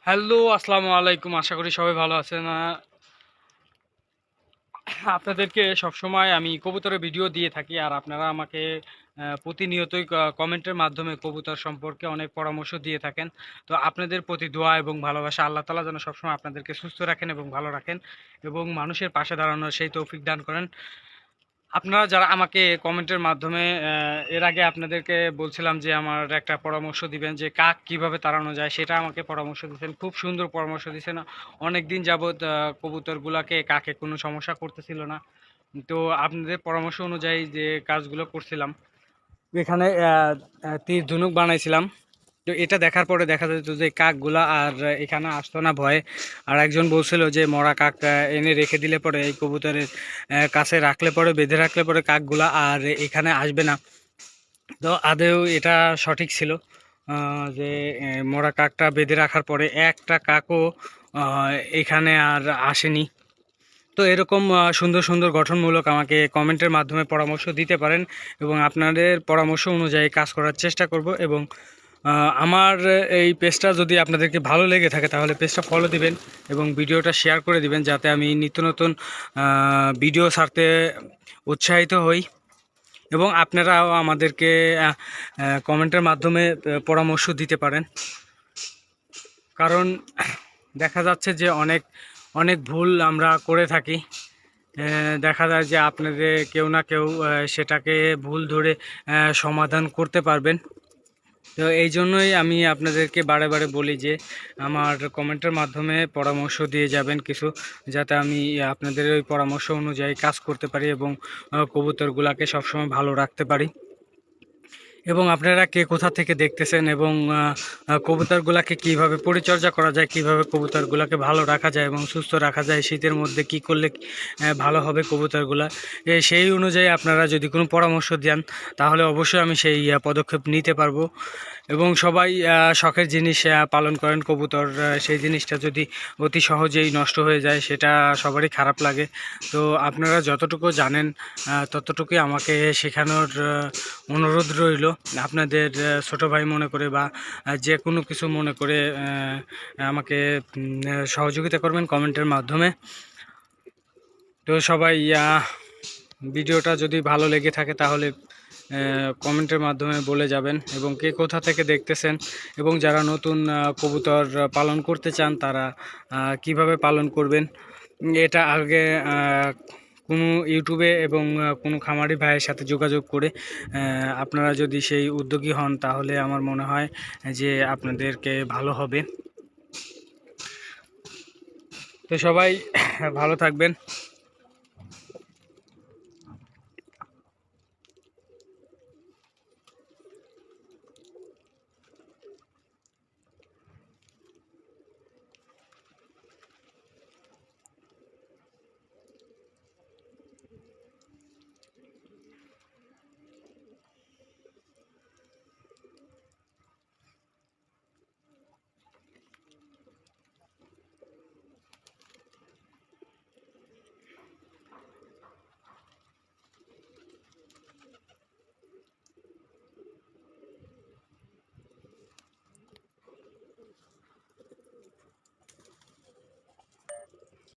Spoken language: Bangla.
হ্যালো, আসসালামু আলাইকুম। আশা করি সবাই ভালো আছেন। আপনাদেরকে সবসময় আমি কবুতরের ভিডিও দিয়ে থাকি, আর আপনারা আমাকে প্রতিনিয়তই কমেন্টের মাধ্যমে কবুতর সম্পর্কে অনেক পরামর্শ দিয়ে থাকেন। তো আপনাদের প্রতি দোয়া এবং ভালোবাসা, আল্লাহ তাআলা যেন সবসময় আপনাদেরকে সুস্থ রাখেন এবং ভালো রাখেন এবং মানুষের পাশে দাঁড়ানোর সেই তৌফিক দান করেন। আপনারা যারা আমাকে কমেন্টের মাধ্যমে এর আগে আপনাদেরকে বলছিলাম যে আমার একটা পরামর্শ দিবেন যে কাক কিভাবে তাড়ানো যায়, সেটা আমাকে পরামর্শ দিয়েছেন। খুব সুন্দর পরামর্শ দিয়েছেন। অনেক দিন যাবৎ কবুতরগুলাকে কাকে কোনো সমস্যা করতেছিল না। তো আপনাদের পরামর্শ অনুযায়ী যে কাজগুলো করছিলাম, এখানে তীর ধনুক বানাইছিলাম। তো এটা দেখার পরে দেখা যেত যে কাকগুলা আর এখানে আসতো না ভয়ে। আর একজন বলছিল যে মরা কাক এনে রেখে দিলে পরে এই কবুতরের কাছে রাখলে পরে, বেঁধে রাখলে পরে কাকগুলা আর এখানে আসবে না। তো আদৌ এটা সঠিক ছিল যে মরা কাকটা বেঁধে রাখার পরে একটা কাকও এখানে আর আসেনি। তো এরকম সুন্দর সুন্দর গঠনমূলক আমাকে কমেন্টের মাধ্যমে পরামর্শ দিতে পারেন এবং আপনাদের পরামর্শ অনুযায়ী কাজ করার চেষ্টা করব। এবং আমার এই পেজটা যদি আপনাদেরকে ভালো লেগে থাকে তাহলে পেজটা ফলো দিবেন এবং ভিডিওটা শেয়ার করে দিবেন, যাতে আমি নিত্য নতুন ভিডিও ছাড়তে উৎসাহিত হই। এবং আপনারাও আমাদেরকে কমেন্টের মাধ্যমে পরামর্শ দিতে পারেন, কারণ দেখা যাচ্ছে যে অনেক অনেক ভুল আমরা করে থাকি। দেখা যায় যে আপনাদের কেউ না কেউ সেটাকে ভুল ধরে সমাধান করতে পারবেন। তো এই জন্যই আমি আপনাদেরকে বারে বারে বলি যে আমার কমেন্টের মাধ্যমে পরামর্শ দিয়ে যাবেন কিছু, যাতে আমি আপনাদের ওই পরামর্শ অনুযায়ী কাজ করতে পারি এবং কবুতরগুলাকে সবসময় ভালো রাখতে পারি। এবং আপনারা কে কোথা থেকে দেখতেছেন এবং কবুতরগুলাকে কিভাবে পরিচর্যা করা যায়, কিভাবে কবুতরগুলাকে ভালো রাখা যায় এবং সুস্থ রাখা যায়, শীতের মধ্যে কি করলে ভালো হবে কবুতরগুলা, সেই অনুযায়ী আপনারা যদি কোনো পরামর্শ দেন তাহলে অবশ্যই আমি সেই পদক্ষেপ নিতে পারবো। এবং সবাই শখের জিনিস পালন করেন, কবুতর সেই জিনিসটা যদি অতি সহজেই নষ্ট হয়ে যায় সেটা সবারই খারাপ লাগে। তো আপনারা যতটুকু জানেন ততটুকুই আমাকে শেখানোর অনুরোধ রইল। আপনাদের ছোট ভাই মনে করে বা যে কোনো কিছু মনে করে আমাকে সহযোগিতা করবেন কমেন্টের মাধ্যমে। তো সবাই ভিডিওটা যদি ভালো লেগে থাকে তাহলে কমেন্টের মাধ্যমে বলে যাবেন এবং কে কোথা থেকে দেখতেছেন এবং যারা নতুন কবুতর পালন করতে চান তারা কিভাবে পালন করবেন। এটা আগে কোনো ইউটিউবে এবং কোনো খামারি ভাইয়ের সাথে যোগাযোগ করে আপনারা যদি সেই উদ্যোগী হন তাহলে আমার মনে হয় যে আপনাদেরকে ভালো হবে। তো সবাই ভালো থাকবেন।